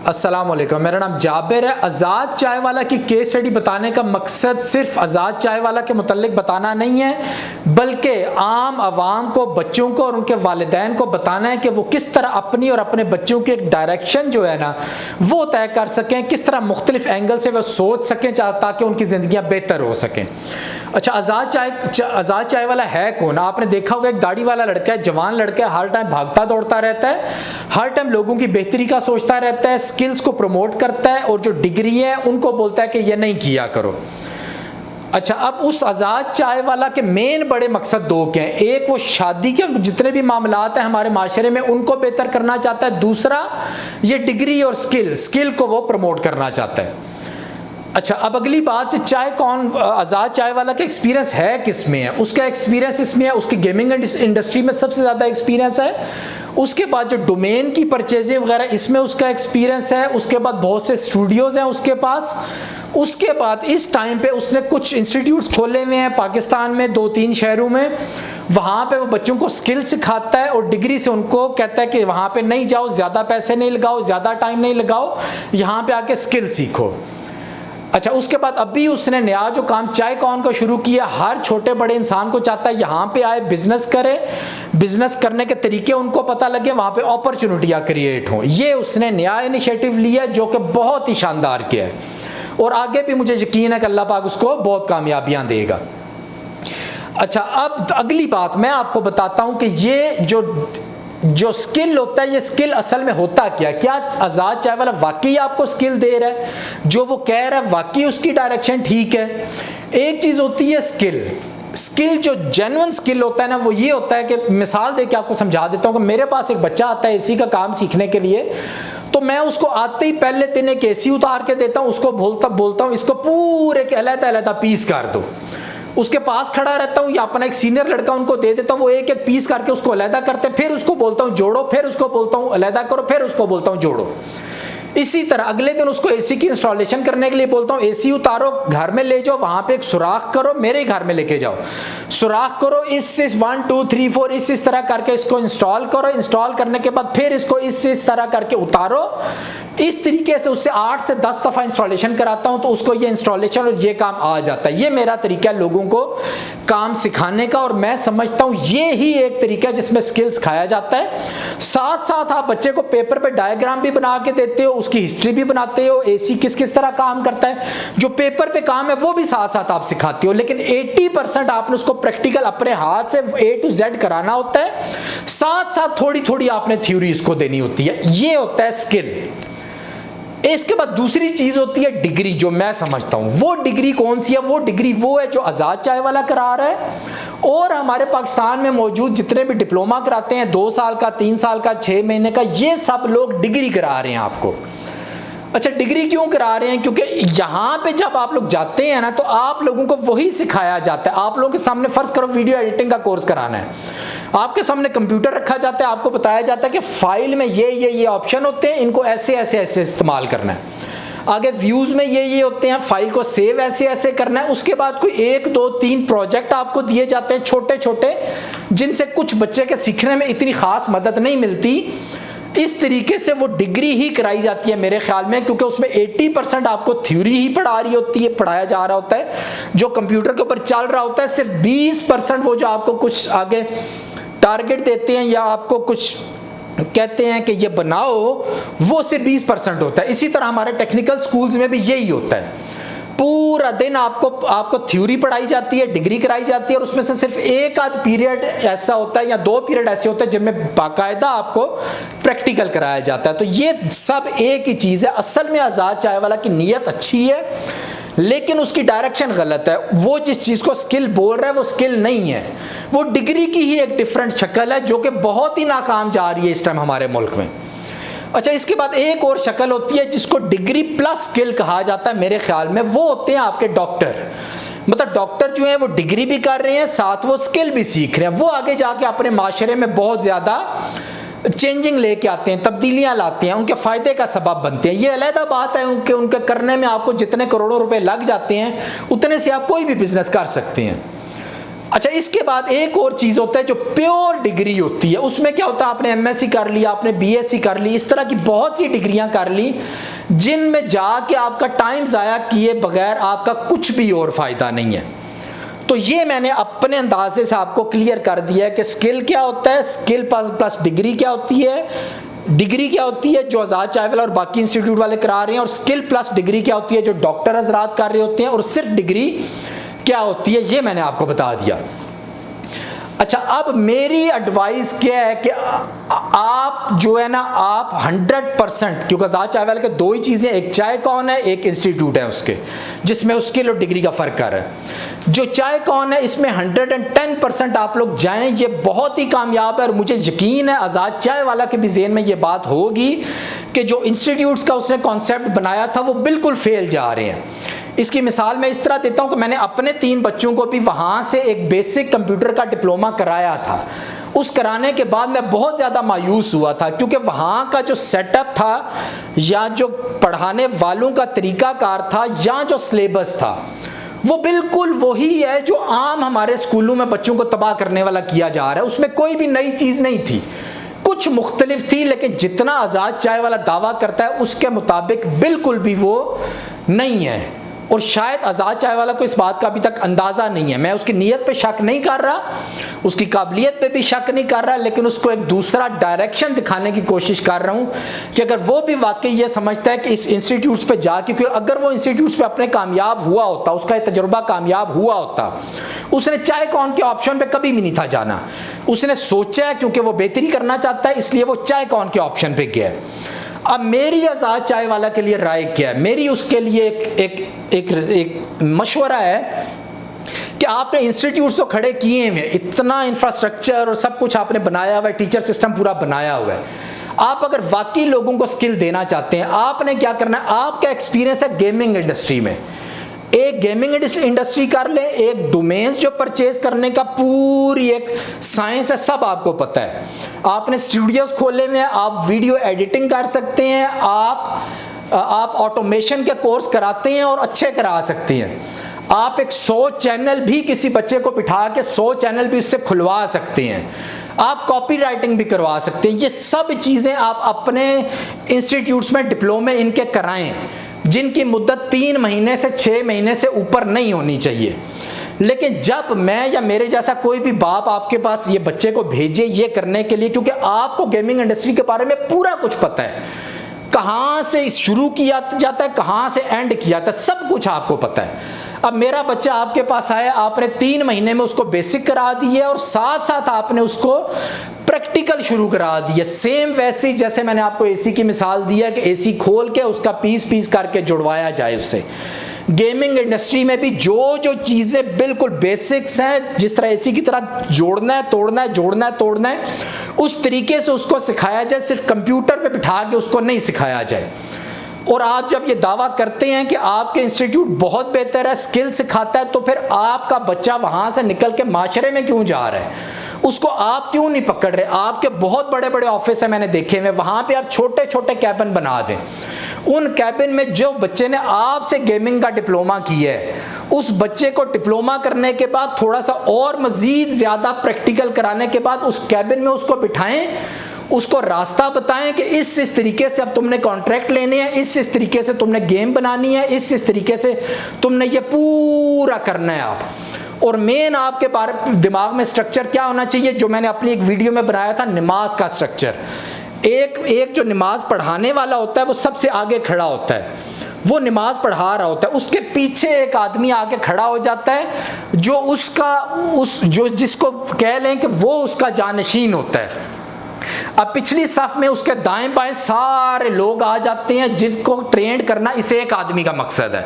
अस्सलाम वालेकुम, मेरा नाम जाबिर है। आज़ाद चाय वाला की केस स्टडी बताने का मकसद सिर्फ आज़ाद चाय वाला के मुतल्लिक बताना नहीं है, बल्कि आम आवाम को, बच्चों को और उनके वालिदैन को बताना है कि वो किस तरह अपनी और अपने बच्चों की एक डायरेक्शन जो है ना वो तय कर सकें, किस तरह मुख्तलिफ एंगल से वो सोच सकें ताकि उनकी ज़िंदगियाँ बेहतर हो सकें। अच्छा, आज़ाद चाय वाला है कौन? आपने देखा होगा एक दाढ़ी वाला लड़का है, जवान लड़का है, हर टाइम भागता दौड़ता रहता है, हर टाइम लोगों की बेहतरी का सोचता रहता है, स्किल्स को प्रमोट करता है और जो डिग्री है उनको बोलता है कि ये नहीं किया करो। अच्छा, अब उस आज़ाद चाय वाला के मेन बड़े मकसद दो के हैं। एक, वो शादी के जितने भी मामलात हैं हमारे माशरे में उनको बेहतर करना चाहता है। दूसरा, ये डिग्री और स्किल को वो प्रमोट करना चाहता है। अच्छा, अब अगली बात, चाय कौन आज़ाद चाय वाला का एक्सपीरियंस है किस में है? उसका एक्सपीरियंस इसमें है, उसकी गेमिंग इंडस्ट्री में सबसे ज़्यादा एक्सपीरियंस है। उसके बाद जो डोमेन की परचेजिंग वगैरह इसमें उसका एक्सपीरियंस है। उसके बाद बहुत से स्टूडियोज़ हैं उसके पास। उसके बाद इस टाइम पे उसने कुछ इंस्टीट्यूट्स खोले हुए हैं पाकिस्तान में, 2-3 शहरों में। वहाँ पे वो बच्चों को स्किल सिखाता है और डिग्री से उनको कहता है कि वहाँ पे नहीं जाओ, ज़्यादा पैसे नहीं लगाओ, ज़्यादा टाइम नहीं लगाओ, यहाँ पे आके स्किल सीखो। अच्छा, उसके बाद अभी उसने नया जो काम चाय कॉन को शुरू किया, हर छोटे बड़े इंसान को चाहता है यहाँ पे आए, बिजनेस करे, बिजनेस करने के तरीके उनको पता लगे, वहाँ पे अपॉर्चुनिटियाँ क्रिएट हों। ये उसने नया इनिशिएटिव लिया जो कि बहुत ही शानदार किया है और आगे भी मुझे यकीन है कि अल्लाह पाक उसको बहुत कामयाबियाँ देगा। अच्छा, अब अगली बात मैं आपको बताता हूँ कि ये जो स्किल होता है, ये स्किल असल में होता क्या आज़ाद चाय वाला वाकई आपको स्किल दे रहा है, जो वो कह रहा है वाकई उसकी डायरेक्शन ठीक है? एक चीज़ होती है स्किल जो जेन्युइन स्किल होता है ना, वो ये होता है कि मिसाल दे के आपको समझा देता हूँ कि मेरे पास एक बच्चा आता है एसी का काम सीखने के लिए, तो मैं उसको आते ही पहले दिन एक एसी उतार के देता हूँ, उसको बोलता हूँ इसको पूरे के अलग-अलग पीस कर दो। उसके पास खड़ा रहता हूँ या अपना एक सीनियर लड़का उनको दे देता हूँ, वो एक एक पीस करके उसको अलहदा करते हैं, फिर उसको बोलता हूँ जोड़ो, फिर उसको बोलता हूँ अलहदा करो, फिर उसको बोलता हूँ जोड़ो। इसी तरह अगले दिन उसको एसी की इंस्टॉलेशन करने के लिए बोलता हूँ, एसी उतारो, घर में ले जाओ, वहां पे एक सुराख करो, मेरे घर में लेके जाओ, सुराख करो, इस 1 2 3 4 इस तरह करके इसको इंस्टॉल करो। इंस्टॉल करने के बाद फिर इसको इस तरह करके उतारो। इस तरीके से उससे 8 से 10 दफा इंस्टॉलेशन कराता हूं तो उसको ये इंस्टॉलेशन और ये काम आ जाता है। ये मेरा तरीका है लोगों को काम सिखाने का और मैं समझता हूं ये ही एक तरीका है जिसमें स्किल सिखाया जाता है। साथ साथ आप बच्चे को पेपर पे डायग्राम भी बना के देते हो, उसकी हिस्ट्री भी बनाते हो, एसी किस किस तरह काम करता है, जो पेपर पे काम है वो भी साथ साथ आप सिखाते हो, लेकिन 80% आपने उसको प्रैक्टिकल अपने हाथ से A to Z कराना होता है। साथ साथ थोड़ी थोड़ी आपने थ्योरी इसको देनी होती है। ये होता है स्किल। इसके बाद दूसरी चीज होती है डिग्री, जो मैं समझता हूं वो डिग्री कौन सी है? वो डिग्री वो है जो आज़ाद चाय वाला करा रहा है और हमारे पाकिस्तान में मौजूद जितने भी डिप्लोमा कराते हैं 2 साल का, 3 साल का, 6 महीने का, ये सब लोग डिग्री करा रहे हैं आपको। अच्छा, डिग्री क्यों करा रहे हैं? क्योंकि यहाँ पे जब आप लोग जाते हैं ना तो आप लोगों को वही सिखाया जाता है। आप लोगों के सामने फर्ज करो वीडियो एडिटिंग का कोर्स कराना है, आपके सामने कंप्यूटर रखा जाता है, आपको बताया जाता है कि फाइल में ये ऑप्शन होते हैं, इनको ऐसे ऐसे ऐसे इस्तेमाल करना है। आगे व्यूज में ये होते हैं, फाइल को सेव ऐसे ऐसे करना है। उसके बाद कोई 1 2 3 प्रोजेक्ट आपको दिए जाते हैं छोटे छोटे, जिनसे कुछ बच्चे के सीखने में इतनी खास मदद नहीं मिलती। इस तरीके से वो डिग्री ही कराई जाती है मेरे ख्याल में, क्योंकि उसमें 80% आपको थ्योरी ही पढ़ाया जा रहा होता है, जो कंप्यूटर के ऊपर चल रहा होता है। सिर्फ 20% वो जो आपको कुछ आगे टारगेट देते हैं या आपको कुछ कहते हैं कि ये बनाओ, वो सिर्फ 20% होता है। इसी तरह हमारे टेक्निकल स्कूल्स में भी यही होता है। पूरा दिन आपको थ्योरी पढ़ाई जाती है, डिग्री कराई जाती है और उसमें से सिर्फ 1 आध पीरियड ऐसा होता है या 2 पीरियड ऐसे होते हैं जिनमें बाकायदा आपको प्रैक्टिकल कराया जाता है। तो ये सब एक ही चीज़ है। असल में आज़ाद चाय वाला की नीयत अच्छी है लेकिन उसकी डायरेक्शन गलत है। वो जिस चीज़ को स्किल बोल रहा है वो स्किल नहीं है, वो डिग्री की ही एक डिफरेंट शक्ल है जो कि बहुत ही नाकाम जा रही है इस टाइम हमारे मुल्क में। अच्छा, इसके बाद एक और शक्ल होती है जिसको डिग्री प्लस स्किल कहा जाता है मेरे ख्याल में। वो होते हैं आपके डॉक्टर। मतलब डॉक्टर जो है वो डिग्री भी कर रहे हैं, साथ वो स्किल भी सीख रहे हैं। वो आगे जाके अपने माशरे में बहुत ज़्यादा चेंजिंग लेके आते हैं, तब्दीलियां लाते हैं, उनके फ़ायदे का सबब बनते हैं। ये अलग बात है उनके करने में आपको जितने करोड़ों रुपए लग जाते हैं उतने से आप कोई भी बिजनेस कर सकते हैं। अच्छा, इसके बाद एक और चीज़ होता है जो प्योर डिग्री होती है। उसमें क्या होता है, आपने एमएससी कर लिया, आपने बीएससी कर ली, इस तरह की बहुत सी डिग्रियां कर ली जिनमें जाके आपका टाइम ज़ाया किए बगैर आपका कुछ भी और फ़ायदा नहीं है। तो ये मैंने अपने अंदाजे से आपको क्लियर कर दिया है कि स्किल क्या होता है, स्किल प्लस डिग्री क्या होती है, डिग्री क्या होती है जो आज़ाद चाय वाला और बाकी इंस्टीट्यूट वाले करा रहे हैं, और स्किल प्लस डिग्री क्या होती है जो डॉक्टर हजरात कर रहे होते हैं, और सिर्फ डिग्री क्या होती है ये मैंने आपको बता दिया। अच्छा, अब मेरी एडवाइस क्या है कि आप जो है ना, आप 100%, क्योंकि आज़ाद चाय वाले के दो ही चीज़ें, एक चाय कौन है, एक इंस्टीट्यूट है उसके, जिसमें स्किल और डिग्री का फ़र्क कर रहा है। जो चाय कौन है इसमें 110% आप लोग जाएं, ये बहुत ही कामयाब है। और मुझे यकीन है आज़ाद चाय वाला के भी ज़हन में ये बात होगी कि जो इंस्टीट्यूट्स का उसने कॉन्सेप्ट बनाया था वो बिल्कुल फेल जा रहे हैं। इसकी मिसाल मैं इस तरह देता हूं कि मैंने अपने 3 बच्चों को भी वहां से एक बेसिक कंप्यूटर का डिप्लोमा कराया था। उस कराने के बाद मैं बहुत ज़्यादा मायूस हुआ था, क्योंकि वहाँ का जो सेटअप था, या जो पढ़ाने वालों का तरीकाकार था, या जो सिलेबस था, वो बिल्कुल वही है जो आम हमारे स्कूलों में बच्चों को तबाह करने वाला किया जा रहा है। उसमें कोई भी नई चीज़ नहीं थी, कुछ मुख्तलिफ थी, लेकिन जितना आज़ाद चाय वाला दावा करता है उसके मुताबिक बिल्कुल भी वो नहीं है। और शायद आज़ाद चाय वाला को इस बात का अभी तक अंदाज़ा नहीं है। मैं उसकी नीयत पे शक नहीं कर रहा, उसकी काबिलियत पे भी शक नहीं कर रहा, लेकिन उसको एक दूसरा डायरेक्शन दिखाने की कोशिश कर रहा हूँ कि अगर वो भी वाकई ये समझता है कि इस इंस्टीट्यूट्स पे जाके, क्योंकि अगर वो इंस्टीट्यूट्स पे अपने कामयाब हुआ होता, उसका ये तजुर्बा कामयाब हुआ होता, उसने चाय कौन के ऑप्शन पे कभी भी नहीं था जाना। उसने सोचा है क्योंकि वो बेहतरी करना चाहता है, इसलिए वो चाय कौन के ऑप्शन पे गया। अब मेरी आज़ाद चाय वाला के लिए राय क्या है, मेरी उसके लिए एक मशवरा है कि आपने इंस्टीट्यूट्स तो खड़े किए हैं, इतना इंफ्रास्ट्रक्चर और सब कुछ आपने बनाया हुआ है, टीचर सिस्टम पूरा बनाया हुआ है। आप अगर वाकई लोगों को स्किल देना चाहते हैं, आपने क्या करना है, आपका एक्सपीरियंस है गेमिंग इंडस्ट्री में, एक गेमिंग इंडस्ट्री कर ले, एक डोमेन्स जो परचेज करने का पूरी एक साइंस है, सब आपको पता है। आपने स्टूडियोज खोले हुए हैं, आप वीडियो एडिटिंग कर सकते हैं, आप ऑटोमेशन के कोर्स कराते हैं और अच्छे करा सकते हैं। आप एक 100 चैनल भी किसी बच्चे को बिठा के 100 चैनल भी उससे खुलवा सकते हैं। आप कॉपी राइटिंग भी करवा सकते हैं। ये सब चीज़ें आप अपने इंस्टीट्यूट्स में डिप्लोमे इनके कराएं, जिनकी मुद्दत 3 महीने से 6 महीने से ऊपर नहीं होनी चाहिए। लेकिन जब मैं या मेरे जैसा कोई भी बाप आपके पास ये बच्चे को भेजे ये करने के लिए, क्योंकि आपको गेमिंग इंडस्ट्री के बारे में पूरा कुछ पता है, कहाँ से शुरू किया जाता है, कहाँ से एंड किया जाता है, सब कुछ आपको पता है। अब मेरा बच्चा आपके पास आया, आपने 3 महीने में उसको बेसिक करा दिए और साथ साथ आपने उसको प्रैक्टिकल शुरू करा दिए। सेम वैसे जैसे मैंने आपको एसी की मिसाल दी है कि एसी खोल के उसका पीस करके जुड़वाया जाए उससे। गेमिंग इंडस्ट्री में भी जो चीज़ें बिल्कुल बेसिक्स हैं, जिस तरह एसी की तरह जोड़ना है, तोड़ना है, जोड़ना है, तोड़ना है, उस तरीके से उसको सिखाया जाए। सिर्फ कंप्यूटर पे बिठा के उसको नहीं सिखाया जाए। और आप जब ये दावा करते हैं कि आपके इंस्टीट्यूट बहुत बेहतर है, स्किल सिखाता है, तो फिर आपका बच्चा वहाँ से निकल के माशरे में क्यों जा रहा है? उसको आप क्यों नहीं पकड़ रहे? आपके बहुत बड़े बड़े ऑफिस है, मैंने देखे हुए, वहाँ पे आप छोटे छोटे कैबिन बना दें। उन कैबिन में जो बच्चे ने आपसे गेमिंग का डिप्लोमा किया है, उस बच्चे को डिप्लोमा करने के बाद थोड़ा सा और मज़ीद ज़्यादा प्रैक्टिकल कराने के बाद उस कैबिन में उसको बिठाएं, उसको रास्ता बताएं कि इस तरीके से अब तुमने कॉन्ट्रैक्ट लेने हैं, इस तरीके से तुमने गेम बनानी है, इस तरीके से तुमने ये पूरा करना है आप। और मेन आपके दिमाग में स्ट्रक्चर क्या होना चाहिए, जो मैंने अपनी एक वीडियो में बनाया था, नमाज का स्ट्रक्चर। एक जो नमाज पढ़ाने वाला होता है वो सबसे आगे खड़ा होता है, वो नमाज पढ़ा रहा होता है, उसके पीछे एक आदमी आके खड़ा हो जाता है जो जिसको कह लें कि वो उसका जानशीन होता है। अब पिछली सफ में उसके दाएं बाएं सारे लोग आ जाते हैं, जिनको ट्रेन करना इस एक आदमी का मकसद है।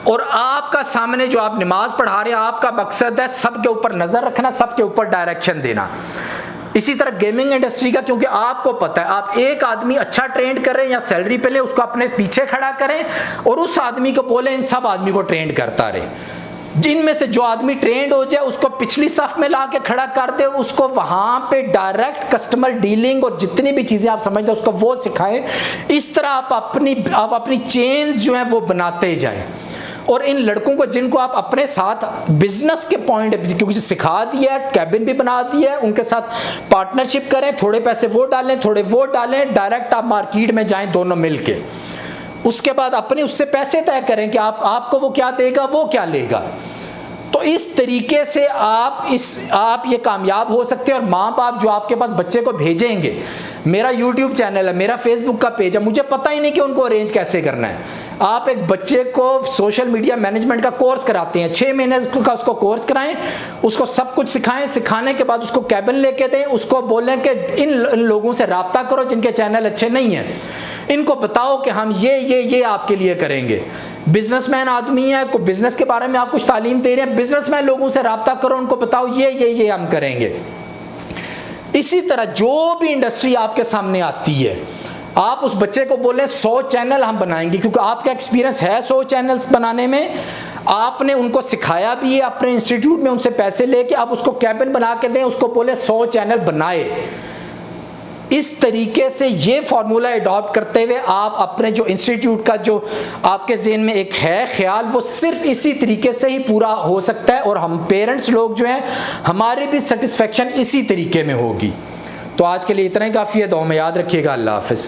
और आपका सामने जो आप नमाज पढ़ा रहे हैं, आपका मकसद है सबके ऊपर नजर रखना, सबके ऊपर डायरेक्शन देना। इसी तरह गेमिंग इंडस्ट्री का, क्योंकि आपको पता है आप एक आदमी अच्छा ट्रेंड करें या सैलरी पे ले, उसको अपने पीछे खड़ा करें और उस आदमी को बोले इन सब आदमी को ट्रेंड करता रहे। जिनमें से जो आदमी ट्रेंड हो जाए उसको पिछली सफ में ला के खड़ा कर दे, उसको वहां पे डायरेक्ट कस्टमर डीलिंग और जितनी भी चीजें आप समझते हैं उसको वो सिखाएं। इस तरह आप अपनी चेन्स जो है वो बनाते जाएं। और इन लड़कों को जिनको आप अपने साथ बिजनेस के पॉइंट क्योंकि सिखा दिया है, कैबिन भी बना दिया है, उनके साथ पार्टनरशिप करें, थोड़े पैसे वो डालें, थोड़े वो डालें, डायरेक्ट आप मार्केट में जाएं दोनों मिलके। उसके बाद अपने उससे पैसे तय करें कि आपको वो क्या देगा, वो क्या लेगा। तो इस तरीके से आप ये कामयाब हो सकते हैं। और माँ बाप जो आपके पास बच्चे को भेजेंगे, मेरा यूट्यूब चैनल है, मेरा फेसबुक का पेज है, मुझे पता ही नहीं कि उनको अरेंज कैसे करना है। आप एक बच्चे को सोशल मीडिया मैनेजमेंट का कोर्स कराते हैं, 6 महीने का उसको कोर्स कराएं, उसको सब कुछ सिखाएं, सिखाने के बाद उसको कैबिन लेके दें, उसको बोलें कि इन लोगों से रब्ता करो जिनके चैनल अच्छे नहीं हैं, इनको बताओ कि हम ये आपके लिए करेंगे। बिजनेसमैन आदमी है, को बिजनेस के बारे में आप कुछ तालीम दे रहे हैं, बिजनेसमैन लोगों से रब्ता करो, उनको बताओ ये हम करेंगे। इसी तरह जो भी इंडस्ट्री आपके सामने आती है, आप उस बच्चे को बोलें 100 चैनल हम बनाएंगे, क्योंकि आपका एक्सपीरियंस है 100 चैनल्स बनाने में, आपने उनको सिखाया भी है अपने इंस्टीट्यूट में, उनसे पैसे लेके आप उसको कैबिन बना के दें, उसको बोले 100 चैनल बनाए। इस तरीके से ये फॉर्मूला अडॉप्ट करते हुए आप अपने जो इंस्टीट्यूट का जो आपके ज़हन में एक है ख्याल, वो सिर्फ इसी तरीके से ही पूरा हो सकता है। और हम पेरेंट्स लोग जो हैं, हमारी भी सेटिस्फेक्शन इसी तरीके में होगी। तो आज के लिए इतना ही काफ़ी है। दुआ में याद रखिएगा। अल्लाह हाफ़िज़।